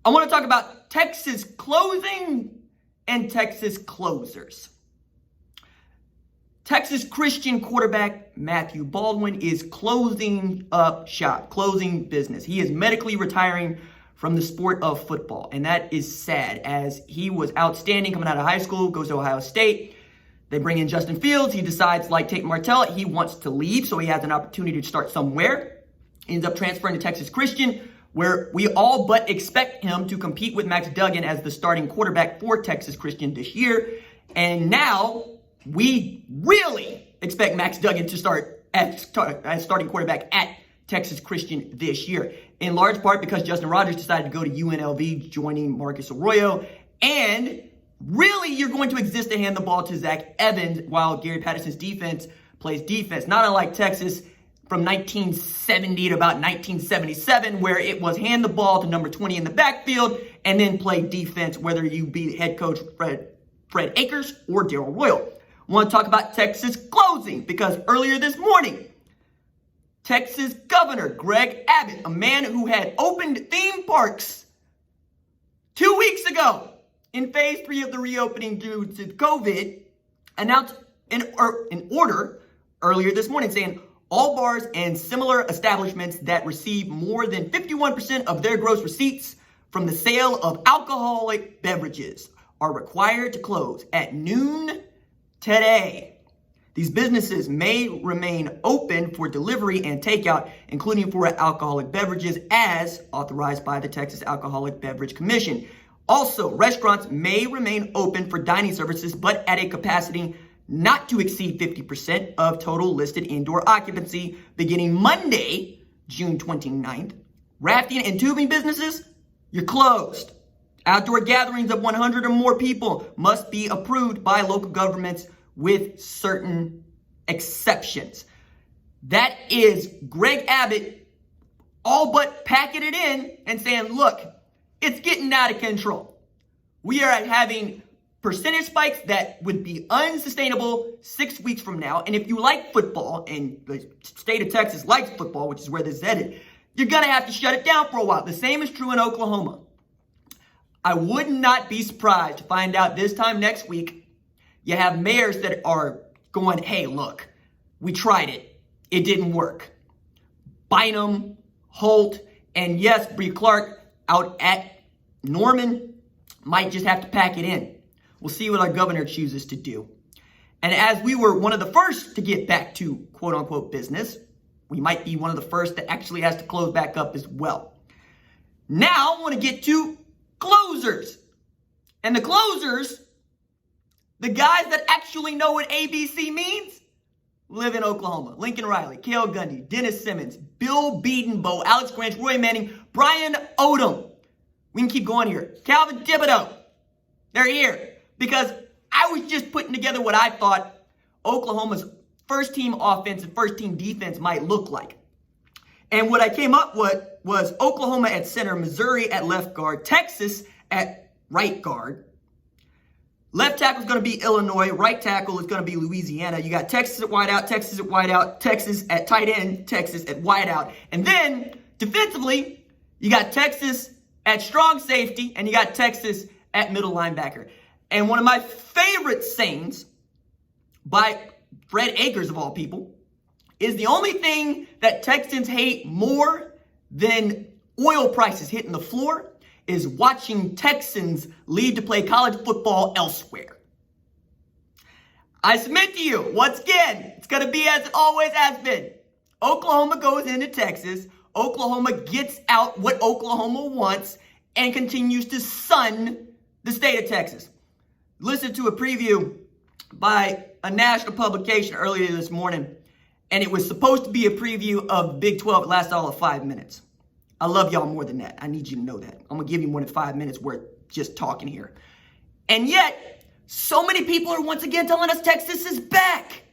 I want to talk about Texas closing and Texas closers. Texas Christian quarterback Matthew Baldwin is closing up shop, closing business. He is medically retiring from the sport of football, and that is sad, as he was outstanding coming out of high school, goes to Ohio State. They bring in Justin Fields. He decides, like Tate Martell, he wants to leave, so he has an opportunity to start somewhere. He ends up transferring to Texas Christian, where we all but expect him to compete with Max Duggan as the starting quarterback for Texas Christian this year. And now we really expect Max Duggan to start as starting quarterback at Texas Christian this year, in large part because Justin Rogers decided to go to UNLV, joining Marcus Arroyo. And really, you're going to exist to hand the ball to Zach Evans while Gary Patterson's defense plays defense. Not unlike Texas from 1970 to about 1977, where it was hand the ball to number 20 in the backfield and then play defense, whether you be head coach Fred Akers or Darrell Royal. I want to talk about Texas closing because earlier this morning, Texas Governor Greg Abbott, a man who had opened theme parks 2 weeks ago in phase 3 of the reopening due to COVID, announced an order earlier this morning saying all bars and similar establishments that receive more than 51% of their gross receipts from the sale of alcoholic beverages are required to close at noon today. These businesses may remain open for delivery and takeout, including for alcoholic beverages, as authorized by the Texas Alcoholic Beverage Commission. Also, restaurants may remain open for dining services, but at a capacity not to exceed 50% of total listed indoor occupancy beginning Monday, June 29th. Rafting and tubing businesses, you're closed. Outdoor gatherings of 100 or more people must be approved by local governments with certain exceptions. That is Greg Abbott all but packing it in and saying, look, it's getting out of control. We are having percentage spikes that would be unsustainable 6 weeks from now. And if you like football, and the state of Texas likes football, which is where this is headed, you're going to have to shut it down for a while. The same is true in Oklahoma. I would not be surprised to find out this time next week you have mayors that are going, hey, look, we tried it. It didn't work. Bynum, Holt, and yes, Bree Clark out at Norman might just have to pack it in. We'll see what our governor chooses to do. And as we were one of the first to get back to quote unquote business, we might be one of the first that actually has to close back up as well. Now I want to get to closers. And the closers, the guys that actually know what ABC means, live in Oklahoma. Lincoln Riley, Cale Gundy, Dennis Simmons, Bill Bedenbaugh, Alex Grange, Roy Manning, Brian Odom. We can keep going here. Calvin Thibodeau. They're here because I was just putting together what I thought Oklahoma's first team offense and first team defense might look like. And what I came up with was Oklahoma at center, Missouri at left guard, Texas at right guard. Left tackle is going to be Illinois. Right tackle is going to be Louisiana. You got Texas at wideout, Texas at wideout, Texas at tight end, Texas at wideout. And then defensively, you got Texas at strong safety, and you got Texas at middle linebacker. And one of my favorite sayings by Fred Akers, of all people, is the only thing that Texans hate more than oil prices hitting the floor is watching Texans leave to play college football elsewhere. I submit to you, once again, it's going to be as it always has been. Oklahoma goes into Texas. Oklahoma gets out what Oklahoma wants and continues to sun the state of Texas. Listen to a preview by a national publication earlier this morning, and it was supposed to be a preview of Big 12. It lasted all of 5 minutes. I love y'all more than that. I need you to know that. I'm going to give you more than 5 minutes worth just talking here. And yet, so many people are once again telling us Texas is back.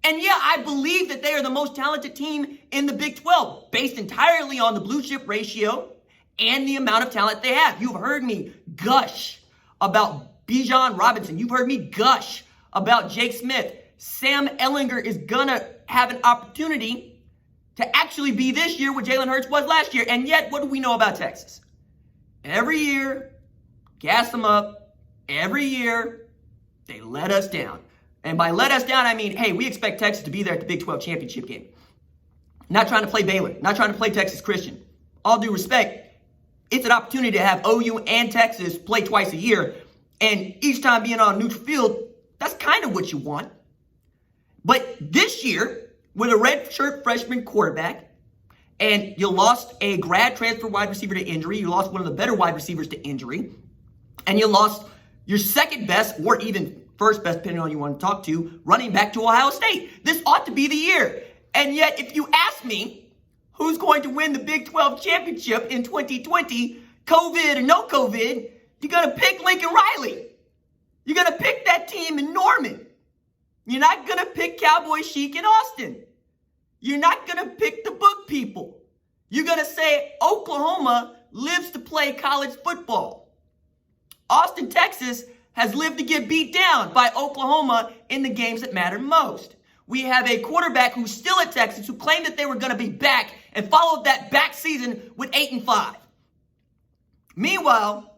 And yeah, I believe that they are the most talented team in the Big 12, based entirely on the blue chip ratio and the amount of talent they have. You've heard me gush about Bijan Robinson. You've heard me gush about Jake Smith. Sam Ehlinger is going to have an opportunity to actually be this year what Jalen Hurts was last year. And yet, what do we know about Texas? every year, gas them up. Every year, they let us down. And by let us down, I mean, hey, we expect Texas to be there at the Big 12 championship game. Not trying to play Baylor, not trying to play Texas Christian. All due respect, it's an opportunity to have OU and Texas play twice a year, and each time being on a neutral field, that's kind of what you want. But this year, with a redshirt freshman quarterback, and you lost a grad transfer wide receiver to injury, you lost one of the better wide receivers to injury, and you lost your second best, or even first best, depending on who you want to talk to, running back to Ohio State. This ought to be the year. And yet, if you ask me who's going to win the Big 12 championship in 2020, COVID or no COVID, you're going to pick Lincoln Riley. You're going to pick that team in Norman. You're not going to pick Cowboy Chic in Austin. You're not going to pick the book people. You're going to say Oklahoma lives to play college football. Austin, Texas has lived to get beat down by Oklahoma in the games that matter most. We have a quarterback who's still at Texas who claimed that they were going to be back and followed that back season with 8-5. Meanwhile,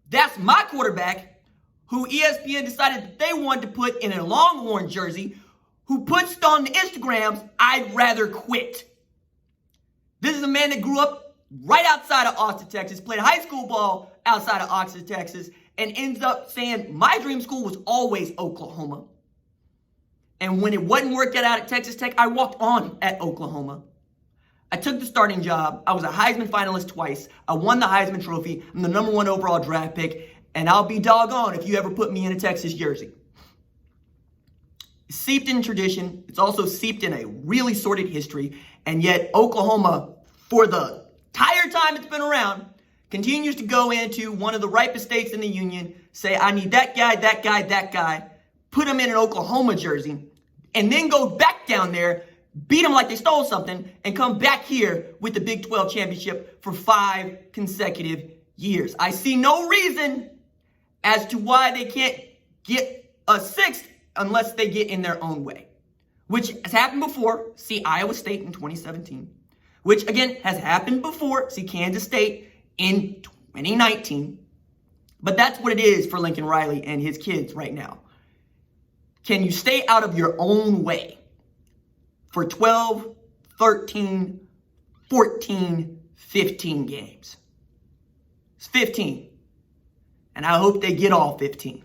that's my quarterback who ESPN decided that they wanted to put in a Longhorn jersey, who puts on the Instagrams, "I'd rather quit." This is a man that grew up right outside of Austin, Texas, played high school ball outside of Austin, Texas, and ends up saying, my dream school was always Oklahoma. And when it wasn't working out at Texas Tech, I walked on at Oklahoma. I took the starting job. I was a Heisman finalist twice. I won the Heisman Trophy. I'm the number 1 overall draft pick. And I'll be doggone if you ever put me in a Texas jersey. It's seeped in tradition. It's also seeped in a really sordid history. And yet Oklahoma, for the entire time it's been around, continues to go into one of the ripest states in the union, say, I need that guy, that guy, that guy, put him in an Oklahoma jersey, and then go back down there, beat them like they stole something, and come back here with the Big 12 championship for 5 consecutive years. I see no reason as to why they can't get a 6th unless they get in their own way, which has happened before. See Iowa State in 2017, which again has happened before. See Kansas State in 2019. But that's what it is for Lincoln Riley and his kids right now. Can you stay out of your own way for 12, 13, 14, 15 games? It's 15. And I hope they get all 15.